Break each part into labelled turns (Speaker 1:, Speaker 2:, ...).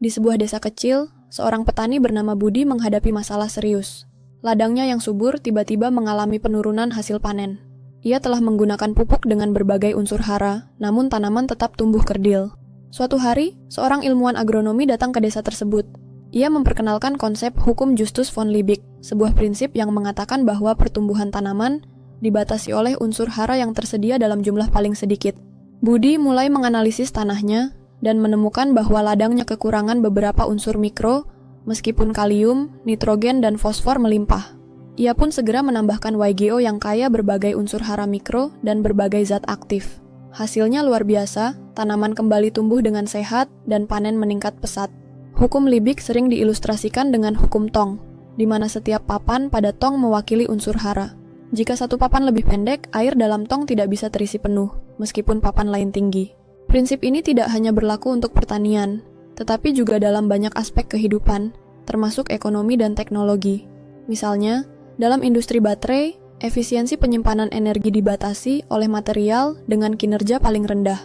Speaker 1: Di sebuah desa kecil, seorang petani bernama Budi menghadapi masalah serius. Ladangnya yang subur tiba-tiba mengalami penurunan hasil panen. Ia telah menggunakan pupuk dengan berbagai unsur hara, namun tanaman tetap tumbuh kerdil. Suatu hari, seorang ilmuwan agronomi datang ke desa tersebut. Ia memperkenalkan konsep hukum Justus von Liebig, sebuah prinsip yang mengatakan bahwa pertumbuhan tanaman dibatasi oleh unsur hara yang tersedia dalam jumlah paling sedikit. Budi mulai menganalisis tanahnya dan menemukan bahwa ladangnya kekurangan beberapa unsur mikro, meskipun kalium, nitrogen, dan fosfor melimpah. Ia pun segera menambahkan YGO yang kaya berbagai unsur hara mikro dan berbagai zat aktif. Hasilnya luar biasa, tanaman kembali tumbuh dengan sehat dan panen meningkat pesat. Hukum Liebig sering diilustrasikan dengan hukum tong, di mana setiap papan pada tong mewakili unsur hara. Jika satu papan lebih pendek, air dalam tong tidak bisa terisi penuh, meskipun papan lain tinggi. Prinsip ini tidak hanya berlaku untuk pertanian, tetapi juga dalam banyak aspek kehidupan, termasuk ekonomi dan teknologi. Misalnya, dalam industri baterai, efisiensi penyimpanan energi dibatasi oleh material dengan kinerja paling rendah.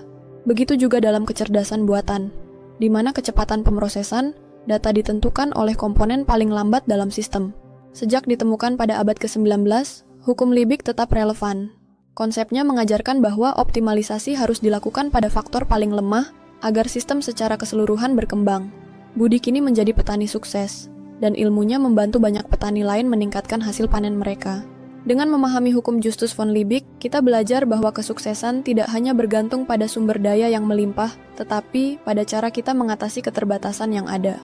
Speaker 1: Begitu juga dalam kecerdasan buatan, di mana kecepatan pemrosesan data ditentukan oleh komponen paling lambat dalam sistem. Sejak ditemukan pada abad ke-19, hukum Liebig tetap relevan. Konsepnya mengajarkan bahwa optimalisasi harus dilakukan pada faktor paling lemah agar sistem secara keseluruhan berkembang. Budi kini menjadi petani sukses, dan ilmunya membantu banyak petani lain meningkatkan hasil panen mereka. Dengan memahami hukum Justus von Liebig, kita belajar bahwa kesuksesan tidak hanya bergantung pada sumber daya yang melimpah, tetapi pada cara kita mengatasi keterbatasan yang ada.